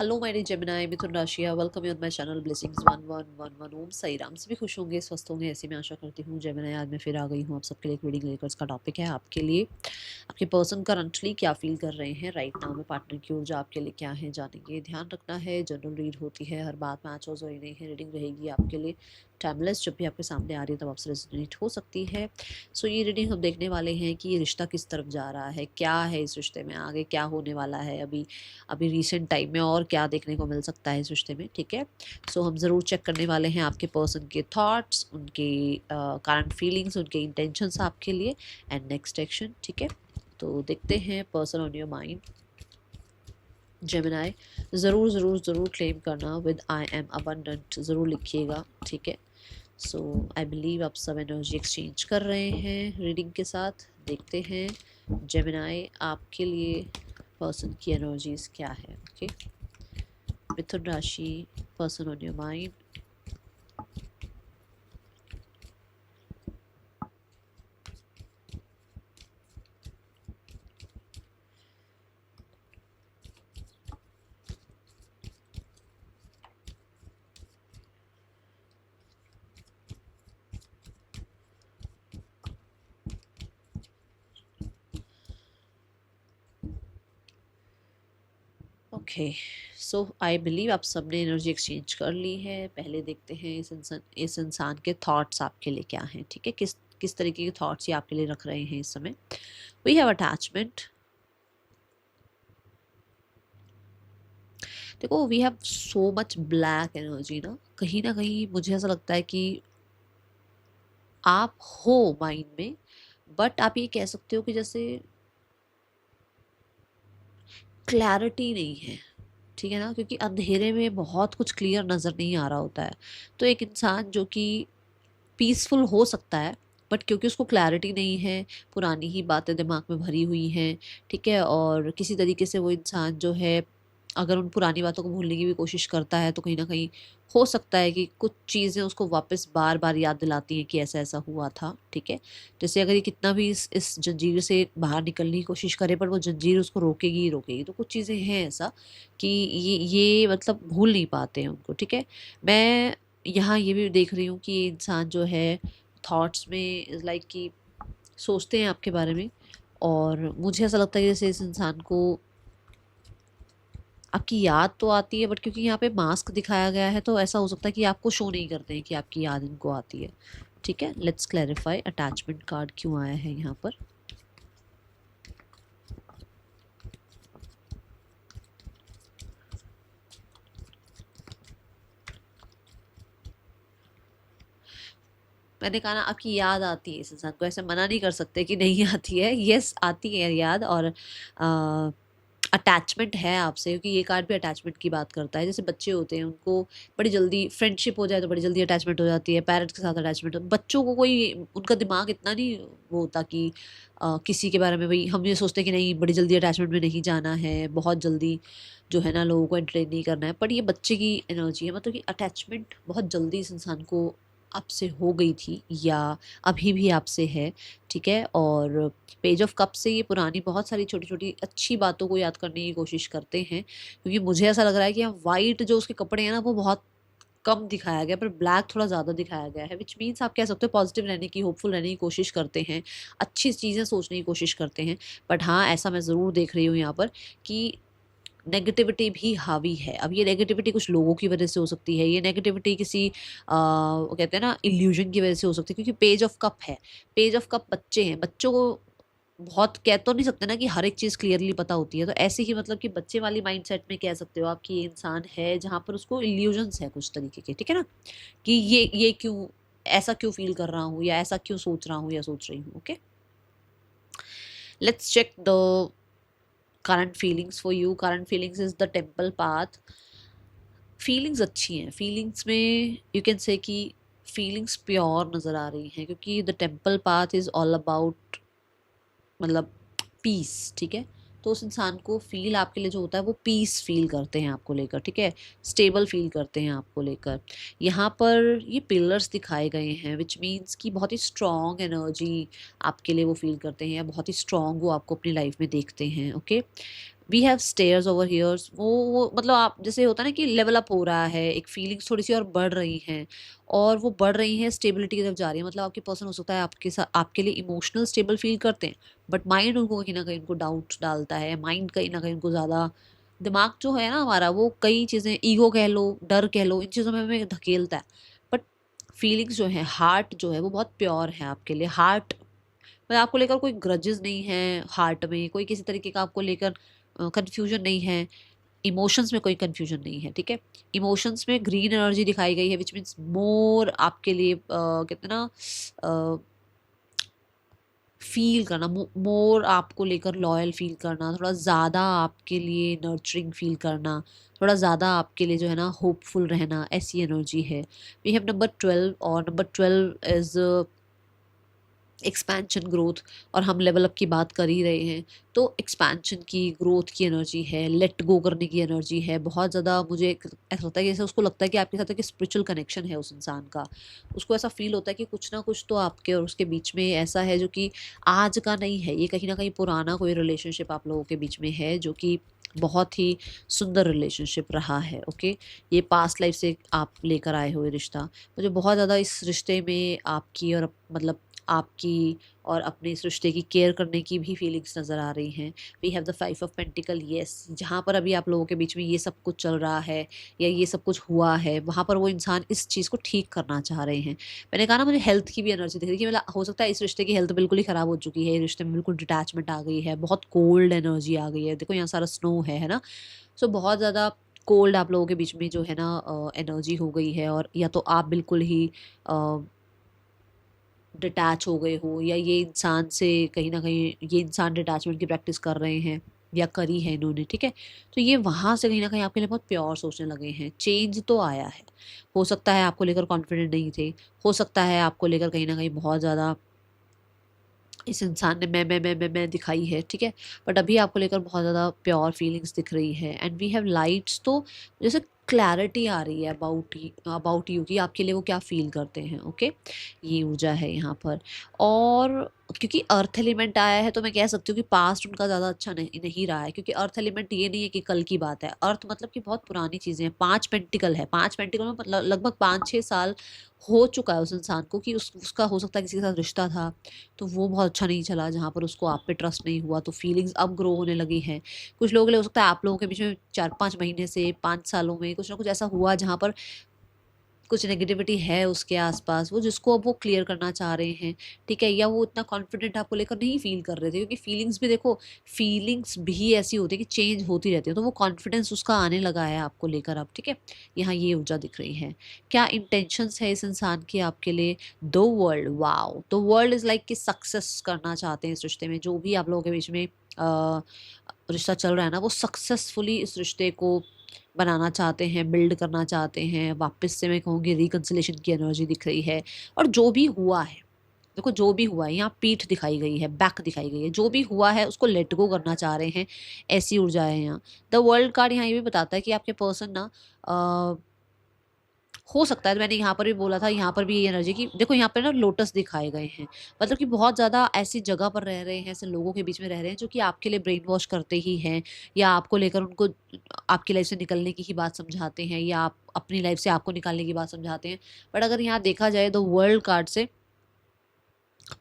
Hello my dear Gemini, मिथुन राशि, welcome you on my channel blessings 1111 ओम साई राम। सभी खुश होंगे, स्वस्थ होंगे, ऐसी मैं आशा करती हूँ। जेमिनी, आज मैं फिर आ गई हूँ आप सबके लिए एक रीडिंग लेकर। इसका टॉपिक है आपके लिए आपके पर्सन करंटली क्या फील कर रहे हैं राइट नाउ में। पार्टनर की ऊर्जा आपके लिए क्या है जानेंगे। ध्यान रखना है, जनरल रीड होती है, हर बात मैच हो जोई नहीं है। रीडिंग रहेगी आपके लिए टाइमलेस, जब भी आपके सामने आ रही है तब आपसे रेजोनेट हो सकती है। सो ये रीडिंग हम देखने वाले हैं कि ये रिश्ता किस तरफ जा रहा है, क्या है इस रिश्ते में, आगे क्या होने वाला है, अभी अभी रिसेंट टाइम में और क्या देखने को मिल सकता है इस रिश्ते में। ठीक है, सो हम ज़रूर चेक करने वाले हैं आपके पर्सन के थॉट्स, उनके करंट फीलिंग्स, उनके इंटेंशंस आपके लिए एंड नेक्स्ट एक्शन। ठीक है, तो देखते हैं person on your mind. Gemini, ज़रूर ज़रूर ज़रूर क्लेम करना विद आई एम अबंडेंट, ज़रूर लिखिएगा। ठीक है, सो आई बिलीव आप सब एनर्जी एक्सचेंज कर रहे हैं रीडिंग के साथ। देखते हैं जेमिनाई आपके लिए पर्सन की एनर्जीज क्या है। ओके, मिथुन राशि, person on your mind. Okay, so I believe आप सबने एनर्जी एक्सचेंज कर ली है। पहले देखते हैं इस इंसान के थॉट्स आपके लिए क्या हैं। ठीक है, किस किस तरीके के थॉट्स ये आपके लिए रख रहे हैं इस समय। We have attachment. देखो, we have so much black energy ना कहीं मुझे ऐसा लगता है कि आप हो माइंड में, बट आप ये कह सकते हो कि जैसे क्लैरिटी नहीं है। ठीक है ना, क्योंकि अंधेरे में बहुत कुछ क्लियर नज़र नहीं आ रहा होता है। तो एक इंसान जो कि पीसफुल हो सकता है, बट क्योंकि उसको क्लैरिटी नहीं है, पुरानी ही बातें दिमाग में भरी हुई हैं। ठीक है, और किसी तरीके से वो इंसान जो है, अगर उन पुरानी बातों को भूलने की भी कोशिश करता है तो कहीं ना कहीं हो सकता है कि कुछ चीज़ें उसको वापस बार बार याद दिलाती हैं कि ऐसा ऐसा हुआ था। ठीक है, जैसे अगर ये कितना भी इस जंजीर से बाहर निकलने की कोशिश करे, पर वो जंजीर उसको रोकेगी ही रोकेगी। तो कुछ चीज़ें हैं ऐसा कि ये मतलब भूल नहीं पाते हैं उनको। ठीक है, मैं यहाँ ये भी देख रही हूँ कि ये इंसान जो है थॉट्स में लाइक कि सोचते हैं आपके बारे में, और मुझे ऐसा लगता है कि जैसे इस इंसान को आपकी याद तो आती है, बट क्योंकि यहाँ पे मास्क दिखाया गया है तो ऐसा हो सकता है कि आपको शो नहीं करते हैं कि आपकी याद इनको आती है। ठीक है, लेट्स क्लैरिफाई अटैचमेंट कार्ड क्यों आया है यहाँ पर। मैंने कहा ना, आपकी याद आती है इस इंसान को, ऐसे मना नहीं कर सकते कि नहीं आती है। यस, आती है याद, और अटैचमेंट है आपसे, क्योंकि ये कार्ड भी अटैचमेंट की बात करता है। जैसे बच्चे होते हैं, उनको बड़ी जल्दी फ्रेंडशिप हो जाए तो बड़ी जल्दी अटैचमेंट हो जाती है। पेरेंट्स के साथ अटैचमेंट हो, बच्चों को कोई उनका दिमाग इतना नहीं वो होता कि किसी के बारे में, भाई हम ये सोचते हैं कि नहीं बड़ी जल्दी अटैचमेंट में नहीं जाना है, बहुत जल्दी जो है ना लोगों को एंटरटेन नहीं करना है। पर ये बच्चे की एनर्जी है, मतलब कि अटैचमेंट बहुत जल्दी इस इंसान को आपसे हो गई थी या अभी भी आपसे है। ठीक है, और पेज ऑफ कप से ये पुरानी बहुत सारी छोटी छोटी अच्छी बातों को याद करने की कोशिश करते हैं, क्योंकि मुझे ऐसा लग रहा है कि यहाँ वाइट जो उसके कपड़े हैं ना वो बहुत कम दिखाया गया, पर ब्लैक थोड़ा ज़्यादा दिखाया गया है। विच मीन्स आप कह सकते हो पॉजिटिव रहने की, होपफुल रहने की कोशिश करते हैं, अच्छी चीज़ें सोचने की कोशिश करते हैं। बट हाँ, ऐसा मैं ज़रूर देख रही हूँ यहाँ पर कि नेगेटिविटी भी हावी है। अब ये नेगेटिविटी कुछ लोगों की वजह से हो सकती है, ये नेगेटिविटी किसी वो कहते हैं ना इल्यूजन की वजह से हो सकती है, क्योंकि पेज ऑफ कप है। पेज ऑफ कप बच्चे हैं, बच्चों को बहुत कह तो नहीं सकते ना कि हर एक चीज़ क्लियरली पता होती है। तो ऐसे ही मतलब कि बच्चे वाली माइंडसेट में कह सकते हो आप कि ये इंसान है जहाँ पर उसको इल्यूजन्स है कुछ तरीके के। ठीक है ना, कि ये क्यों ऐसा क्यों फील कर रहा हूँ, या ऐसा क्यों सोच रहा हूँ या सोच रही हूँ। Okay, let's check the current feelings for you. Current feelings is the temple path. Feelings अच्छी हैं, फीलिंग्स में यू कैन से कि फीलिंग्स प्योर नज़र आ रही हैं, क्योंकि the temple path is all about मतलब पीस। ठीक है, तो उस इंसान को फील आपके लिए जो होता है वो पीस फील करते हैं आपको लेकर। ठीक है, स्टेबल फील करते हैं आपको लेकर। यहाँ पर ये पिलर्स दिखाए गए हैं, विच मीन्स कि बहुत ही स्ट्रॉन्ग एनर्जी आपके लिए वो फील करते हैं, या बहुत ही स्ट्रॉन्ग वो आपको अपनी लाइफ में देखते हैं। Okay, we have stairs over here, वो मतलब आप जैसे होता है ना कि लेवल अप हो रहा है, एक फीलिंग्स थोड़ी सी और बढ़ रही हैं, और वो बढ़ रही हैं, स्टेबिलिटी की तरफ जा रही है। मतलब आपके पर्सन हो सकता है आपके साथ आपके लिए इमोशनल स्टेबल फील करते हैं, बट माइंड उनको कहीं ना कहीं उनको डाउट डालता है, माइंड कहीं ना कहीं उनको ज़्यादा, दिमाग जो है ना हमारा, वो कई चीज़ें, ईगो कह लो, डर कह लो, इन चीज़ों में हमें धकेलता है। बट फीलिंग्स जो है, हार्ट जो है वो बहुत प्योर है आपके लिए। हार्ट में आपको लेकर कोई ग्रजेस नहीं है, हार्ट में कोई किसी तरीके का आपको लेकर कंफ्यूजन नहीं है, इमोशंस में कोई कंफ्यूजन नहीं है, ठीक है। इमोशंस में ग्रीन एनर्जी दिखाई गई है, विच मीन्स मोर आपके लिए कहते हैं ना, फील करना, मोर आपको लेकर लॉयल फील करना, थोड़ा ज़्यादा आपके लिए नर्चरिंग फील करना, थोड़ा ज़्यादा आपके लिए जो है ना होपफुल रहना, ऐसी एनर्जी है। वी हैव नंबर 12, और नंबर 12 इज़ एक्सपेंशन, ग्रोथ, और हम लेवल अप की बात कर ही रहे हैं, तो एक्सपेंशन की, ग्रोथ की एनर्जी है, लेट गो करने की एनर्जी है बहुत ज़्यादा। मुझे ऐसा लगता है कि जैसे उसको लगता है कि आपके साथ एक स्पिरिचुअल कनेक्शन है उस इंसान का, उसको ऐसा फील होता है कि कुछ ना कुछ तो आपके और उसके बीच में ऐसा है जो कि आज का नहीं है, ये कहीं ना कहीं पुराना कोई रिलेशनशिप आप लोगों के बीच में है, जो कि बहुत ही सुंदर रिलेशनशिप रहा है। ओके, ये पास्ट लाइफ से आप लेकर आए हुए रिश्ता, मुझे बहुत ज़्यादा इस रिश्ते में आपकी और मतलब आपकी और अपने इस रिश्ते की केयर करने की भी फीलिंग्स नज़र आ रही हैं। We have the 5 of pentacle, yes, जहाँ पर अभी आप लोगों के बीच में ये सब कुछ चल रहा है या ये सब कुछ हुआ है, वहाँ पर वो इंसान इस चीज़ को ठीक करना चाह रहे हैं। मैंने कहा ना, मुझे हेल्थ की भी एनर्जी दिख रही है कि मतलब हो सकता है इस रिश्ते की हेल्थ बिल्कुल ही ख़राब हो चुकी है, रिश्ते में बिल्कुल डिटैचमेंट आ गई है, बहुत कोल्ड एनर्जी आ गई है। देखो यहाँ सारा स्नो है ना, सो बहुत ज़्यादा कोल्ड आप लोगों के बीच में जो है ना एनर्जी हो गई है, और या तो आप बिल्कुल ही डिटैच हो गए हो, या ये इंसान से कहीं ना कहीं ये इंसान डिटैचमेंट की प्रैक्टिस कर रहे हैं या करी है इन्होंने, ठीक है। तो ये वहाँ से कहीं ना कहीं आपके लिए बहुत प्योर सोचने लगे हैं, चेंज तो आया है। हो सकता है आपको लेकर कॉन्फिडेंट नहीं थे, हो सकता है आपको लेकर कहीं ना कहीं बहुत ज़्यादा इस इंसान ने मैं दिखाई है, ठीक है। बट अभी आपको लेकर बहुत ज़्यादा प्योर फीलिंग्स दिख रही है, एंड वी हैव लाइट्स, तो जैसे क्लैरिटी आ रही है अबाउट यू कि आपके लिए वो क्या फील करते हैं। ओके, ये ऊर्जा है यहाँ पर। और क्योंकि अर्थ एलिमेंट आया है, तो मैं कह सकती हूँ कि पास्ट उनका ज़्यादा अच्छा नहीं रहा है, क्योंकि अर्थ एलिमेंट ये नहीं है कि कल की बात है, अर्थ मतलब कि बहुत पुरानी चीज़ें हैं। 5 पेंटिकल है, 5 पेंटिकल में मतलब लगभग 5-6 साल हो चुका है उस इंसान को कि उसका हो सकता है किसी के साथ रिश्ता था, तो वो बहुत अच्छा नहीं चला, जहाँ पर उसको आप पे ट्रस्ट नहीं हुआ, तो फीलिंग्स अब ग्रो होने लगी हैं। कुछ लोगों के लिए हो सकता है आप लोगों के बीच में 4-5 महीने से 5 सालों में कुछ ना कुछ ऐसा हुआ जहाँ पर कुछ नेगेटिविटी है उसके आसपास, वो जिसको अब वो क्लियर करना चाह रहे हैं, ठीक है। या वो इतना कॉन्फिडेंट आपको लेकर नहीं फील कर रहे थे, क्योंकि फीलिंग्स भी देखो, फीलिंग्स भी ऐसी होती है कि चेंज होती रहती है, तो वो कॉन्फिडेंस उसका आने लगा है आपको लेकर अब, ठीक है। यहाँ ये ऊर्जा दिख रही है। क्या इंटेंशंस है इस इंसान की आपके लिए? दो world, wow, the world is like कि सक्सेस करना चाहते हैं इस रिश्ते में, जो भी आप लोगों के बीच में रिश्ता चल रहा है ना, वो सक्सेसफुली इस रिश्ते को बनाना चाहते हैं, बिल्ड करना चाहते हैं। वापस से मैं कहूँगी रिकंसिलेशन की एनर्जी दिख रही है। और जो भी हुआ है, देखो जो भी हुआ है, यहाँ पीठ दिखाई गई है, बैक दिखाई गई है, जो भी हुआ है उसको लेट गो करना चाह रहे हैं, ऐसी ऊर्जा है यहाँ। द वर्ल्ड कार्ड यहाँ ये भी बताता है कि आपके पर्सन ना हो सकता है, मैंने यहाँ पर भी बोला था, यहाँ पर भी ये एनर्जी की देखो, यहाँ पर ना लोटस दिखाए गए हैं, मतलब कि बहुत ज़्यादा ऐसी जगह पर रह रहे हैं, ऐसे लोगों के बीच में रह रहे हैं जो कि आपके लिए ब्रेन वॉश करते ही हैं, या आपको लेकर उनको आपकी लाइफ से निकलने की ही बात समझाते हैं, या आप अपनी लाइफ से आपको निकालने की बात समझाते हैं। बट अगर यहाँ देखा जाए तो वर्ल्ड कार्ड से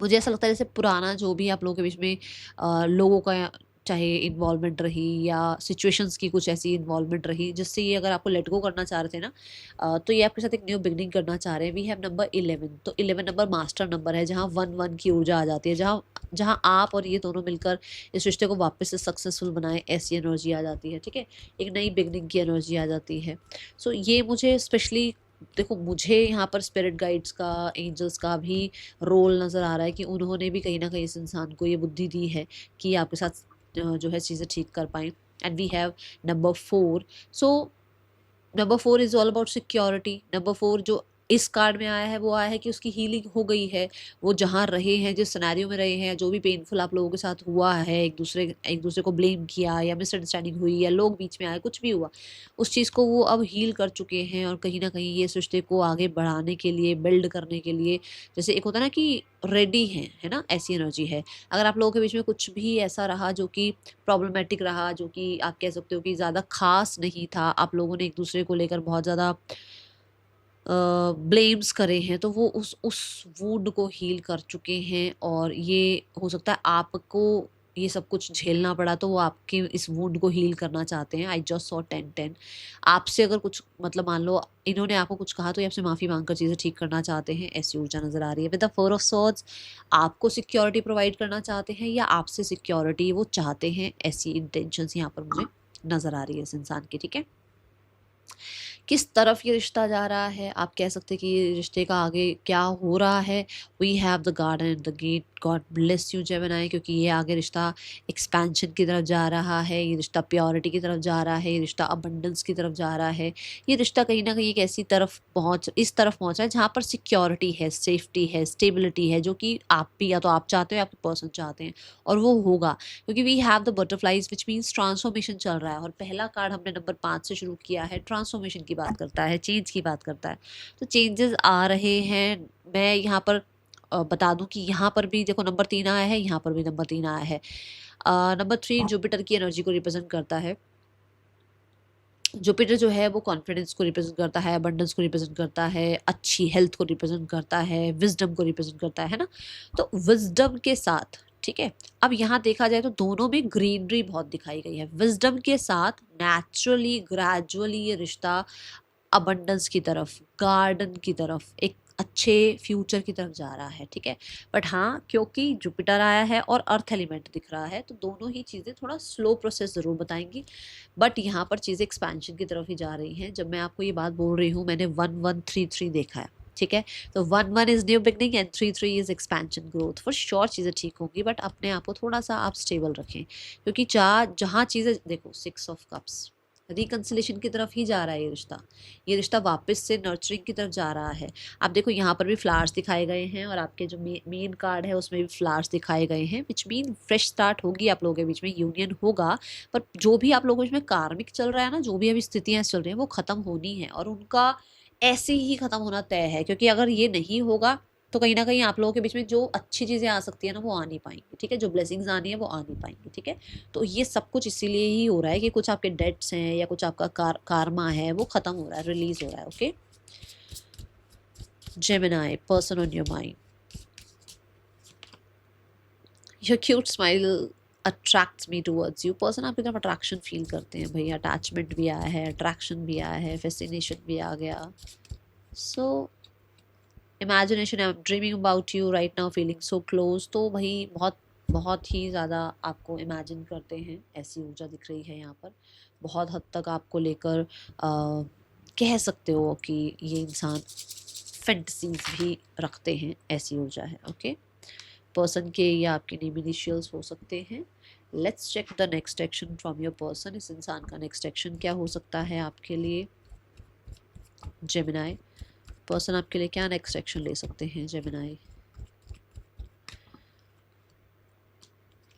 मुझे ऐसा लगता है जैसे पुराना जो भी आप लोगों के बीच में लोगों का चाहे इन्वॉल्वमेंट रही, या सिचुएशंस की कुछ ऐसी इन्वॉल्वमेंट रही जिससे ये अगर आपको लेट गो करना चाह रहे थे ना, तो ये आपके साथ एक न्यू बिगनिंग करना चाह रहे हैं। वी हैव नंबर 11, तो 11 नंबर मास्टर नंबर है, जहाँ 1-1 की ऊर्जा आ जाती है, जहाँ जहाँ आप और ये दोनों मिलकर इस रिश्ते को वापस से सक्सेसफुल बनाए, ऐसी एनर्जी आ जाती है, ठीक है। एक नई बिगनिंग की एनर्जी आ जाती है। सो ये मुझे स्पेशली देखो, मुझे यहाँ पर स्पिरिट गाइड्स का, एंजल्स का भी रोल नज़र आ रहा है कि उन्होंने भी कहीं ना कहीं इस इंसान को ये बुद्धि दी है कि आपके साथ जो है चीज़ें ठीक कर पाएँ। And we have number 4, so number 4 is all about security. Number 4 जो इस कार्ड में आया है वो आया है कि उसकी हीलिंग हो गई है, वो जहाँ रहे हैं, जिस सिनेरियो में रहे हैं, जो भी पेनफुल आप लोगों के साथ हुआ है, एक दूसरे को ब्लेम किया या मिसअंडरस्टैंडिंग हुई या लोग बीच में आए, कुछ भी हुआ, उस चीज़ को वो अब हील कर चुके हैं और कहीं ना कहीं ये इस रिश्ते को आगे बढ़ाने के लिए, बिल्ड करने के लिए, जैसे एक होता है ना कि रेडी हैं, है ना, ऐसी एनर्जी है। अगर आप लोगों के बीच में कुछ भी ऐसा रहा जो कि प्रॉब्लमेटिक रहा, जो कि आप कह सकते हो कि ज़्यादा खास नहीं था, आप लोगों ने एक दूसरे को लेकर बहुत ज़्यादा ब्लेम्स करे हैं, तो वो उस वुंड को हील कर चुके हैं। और ये हो सकता है आपको ये सब कुछ झेलना पड़ा, तो वो आपके इस वुंड को हील करना चाहते हैं। I just saw 10-10। आपसे अगर कुछ मतलब मान लो इन्होंने आपको कुछ कहा तो ये आपसे माफ़ी मांगकर चीज़ें ठीक करना चाहते हैं, ऐसी ऊर्जा नज़र आ रही है। विद द 4 ऑफ स्वॉर्ड्स आपको सिक्योरिटी प्रोवाइड करना चाहते हैं या आपसे सिक्योरिटी वो चाहते हैं, ऐसी इंटेंशंस यहाँ पर मुझे नज़र आ रही है इस इंसान की। ठीक है, किस तरफ ये रिश्ता जा रहा है, आप कह सकते हैं कि ये रिश्ते का आगे क्या हो रहा है। We have the garden and the gate, God bless you Gemini, क्योंकि ये आगे रिश्ता एक्सपेंशन की तरफ जा रहा है, ये रिश्ता प्योरिटी की तरफ जा रहा है, ये रिश्ता अबंडेंस की तरफ जा रहा है। ये रिश्ता कहीं ना कहीं एक ऐसी तरफ इस तरफ पहुंच रहा है जहाँ पर सिक्योरिटी है, सेफ्टी है, स्टेबिलिटी है, जो कि आप भी या तो आप चाहते हो या आपके पर्सन चाहते हैं, और वो होगा क्योंकि we have the butterflies which means transformation चल रहा है। और पहला कार्ड हमने नंबर 5 से शुरू किया है, ट्रांसफॉर्मेशन की बात करता है, चेंज की बात करता है, तो चेंजेस आ रहे हैं। मैं यहाँ पर बता दूं कि यहाँ पर भी देखो नंबर 3 आया है, यहाँ पर भी नंबर 3 आया है। नंबर 3 जुपिटर की एनर्जी को रिप्रेजेंट करता है। जुपिटर जो है वो कॉन्फिडेंस को रिप्रेजेंट करता है, अबंडेंस को रिप्रेजेंट करता है, अच्छी हेल्थ को रिप्रेजेंट करता है, विजडम को रिप्रेजेंट करता है ना। तो विजडम के साथ, ठीक है, अब यहाँ देखा जाए तो दोनों में ग्रीनरी बहुत दिखाई गई है। विजडम के साथ नेचुरली ग्रेजुअली ये रिश्ता अबंडेंस की तरफ, गार्डन की तरफ, एक अच्छे फ्यूचर की तरफ जा रहा है। ठीक है, बट हाँ, क्योंकि जुपिटर आया है और अर्थ एलिमेंट दिख रहा है, तो दोनों ही चीज़ें थोड़ा स्लो प्रोसेस ज़रूर बताएंगी, बट यहाँ पर चीज़ें एक्सपेंशन की तरफ ही जा रही हैं। जब मैं आपको ये बात बोल रही हूँ, मैंने 1133 देखा है। ठीक है, तो 11 is new beginning and 33 is expansion growth. For sure चीज़ें ठीक होंगी, बट अपने आप को थोड़ा सा आप स्टेबल रखें, क्योंकि जहाँ चीज़ें देखो 6 ऑफ कप्स रिकन्सिलेशन की तरफ ही जा रहा है। ये रिश्ता वापस से नर्चरिंग की तरफ जा रहा है। आप देखो यहाँ पर भी फ्लावर्स दिखाए गए हैं और आपके जो मेन कार्ड है उसमें भी फ्लावर्स दिखाए गए हैं, विच मीन फ्रेश स्टार्ट होगी, आप लोगों के बीच में यूनियन होगा। पर जो भी आप लोगों के बीच में कार्मिक चल रहा है ना, जो भी अभी स्थितियाँ चल रही हैं, वो ख़त्म होनी है और उनका ऐसे ही ख़त्म होना तय है, क्योंकि अगर ये नहीं होगा तो कहीं ना कहीं आप लोगों के बीच में जो अच्छी चीज़ें आ सकती है ना, वो आ नहीं पाएंगी। ठीक है, जो ब्लेसिंग्स आनी है वो आ नहीं पाएंगी। ठीक है, तो ये सब कुछ इसीलिए ही हो रहा है कि कुछ आपके डेट्स हैं या कुछ आपका कारमा है, वो ख़त्म हो रहा है, रिलीज हो रहा है। Okay, Gemini, person on your mind, your cute smile attracts me towards you. Person आपकी तरफ अट्रैक्शन फील करते हैं भाई, अटैचमेंट भी आया है, अट्रैक्शन भी आया है, फैसिनेशन भी आ गया। So imagination, I am dreaming about you right now, feeling so close. तो भाई बहुत बहुत ही ज़्यादा आपको इमेजिन करते हैं, ऐसी ऊर्जा दिख रही है यहाँ पर। बहुत हद तक आपको लेकर कह सकते हो कि ये इंसान फैंटसीज भी रखते हैं, ऐसी ऊर्जा है। ओके, पर्सन के या आपके नेम इनिशियल्स हो सकते हैं। Let's check the next action from your person. इस इंसान का नेक्स्ट एक्शन क्या हो सकता है आपके लिए जेमिनी? पर्सन आपके लिए क्या नेक्स्ट एक्शन ले सकते हैं Gemini?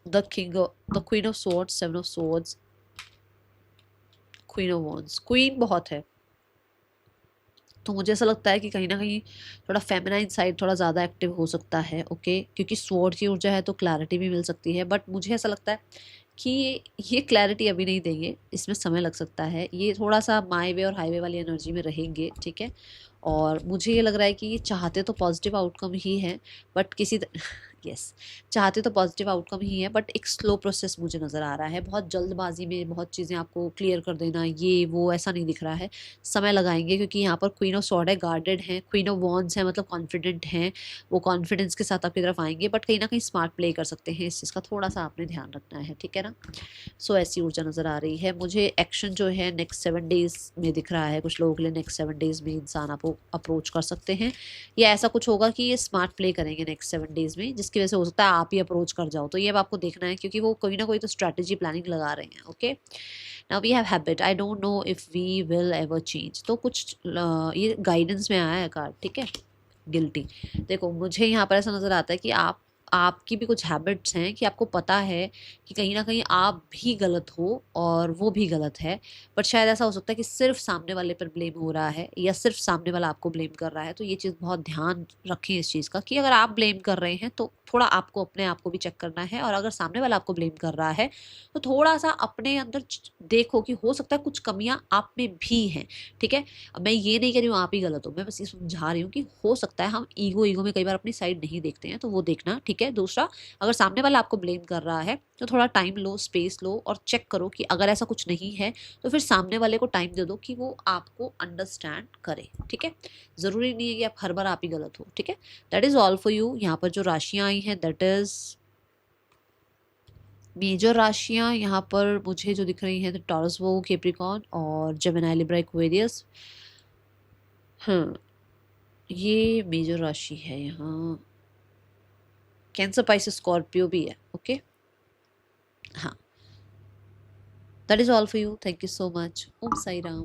The queen of swords, 7 of swords, queen of wands. Queen बहुत है, तो मुझे ऐसा लगता है कि कहीं ना कहीं थोड़ा फेमिनाइन साइड थोड़ा ज़्यादा एक्टिव हो सकता है। ओके, क्योंकि स्वॉर्ड की ऊर्जा है तो क्लैरिटी भी मिल सकती है, बट मुझे ऐसा लगता है कि ये क्लैरिटी अभी नहीं देंगे, इसमें समय लग सकता है। ये थोड़ा सा माई वे और हाईवे वाली एनर्जी में रहेंगे। ठीक है, और मुझे ये लग रहा है कि ये चाहते तो पॉजिटिव आउटकम ही है, बट यस, चाहते तो पॉजिटिव आउटकम ही है, बट एक स्लो प्रोसेस मुझे नज़र आ रहा है। बहुत जल्दबाजी में बहुत चीज़ें आपको क्लियर कर देना, ये वो ऐसा नहीं दिख रहा है। समय लगाएंगे, क्योंकि यहाँ पर क्वीन ऑफ स्वॉर्ड है, गार्डेड है, क्वीन ऑफ वॉन्ड्स है, मतलब कॉन्फिडेंट हैं, वो कॉन्फिडेंस के साथ आपकी तरफ आएंगे, बट कहीं ना कहीं स्मार्ट प्ले कर सकते हैं। इस चीज़ का थोड़ा सा आपने ध्यान रखना है। ठीक है ना, सो ऐसी ऊर्जा नज़र आ रही है मुझे। एक्शन जो है नेक्स्ट 7 डेज़ में दिख रहा है, कुछ लोगों के लिए नेक्स्ट 7 डेज़ में इंसान आपको अप्रोच कर सकते हैं, या ऐसा कुछ होगा कि ये स्मार्ट प्ले करेंगे नेक्स्ट 7 डेज़ में, जिसकी जिसकी वजह से हो सकता है आप ही अप्रोच कर जाओ। तो ये अब आपको देखना है, क्योंकि वो कोई ना कोई तो स्ट्रैटेजी प्लानिंग लगा रहे हैं। Okay, now we have habit, I don't know if we will ever change. तो कुछ ये गाइडेंस में आया है कार्ड, ठीक है। गिल्टी, देखो मुझे यहाँ पर ऐसा नज़र आता है कि आपकी भी कुछ हैबिट्स हैं कि आपको पता है कि कहीं ना कहीं आप भी गलत हो और वो भी गलत है, बट शायद ऐसा हो सकता है कि सिर्फ सामने वाले पर ब्लेम हो रहा है या सिर्फ सामने वाला आपको ब्लेम कर रहा है। तो ये चीज़ बहुत ध्यान रखें इस चीज़ का कि अगर आप ब्लेम कर रहे हैं तो थोड़ा आपको अपने आप को भी चेक करना है, और अगर सामने वाला आपको ब्लेम कर रहा है तो थोड़ा सा अपने अंदर देखो कि हो सकता है कुछ कमियां आप में भी हैं, ठीक है। अब मैं ये नहीं कह रही हूँ आप ही गलत हो, मैं बस ये समझा रही हूँ कि हो सकता है हम ईगो में कई बार अपनी साइड नहीं देखते हैं, तो वो देखना, ठीक है। दूसरा, अगर सामने वाला आपको ब्लेम कर रहा है तो थोड़ा टाइम लो, स्पेस लो और चेक करो कि अगर ऐसा कुछ नहीं है तो फिर सामने वाले को टाइम दे दो कि वो आपको अंडरस्टैंड करे, ठीक है। ज़रूरी नहीं है कि आप हर बार आप ही गलत हो, ठीक है। That is all for you. यहाँ पर जो राशियाँ आई हैं दैट इज़ मेजर राशियाँ यहाँ पर मुझे जो दिख रही हैं, द टॉरस, वो कैप्रिकॉर्न और जेमिनी, लिब्रा, एक्वेरियस। हाँ, ये मेजर राशि है। यहाँ कैंसर, पाइसेस, स्कॉर्पियो भी है। ओके, हाँ, that is all for you. Thank you so much. Om Sai Ram.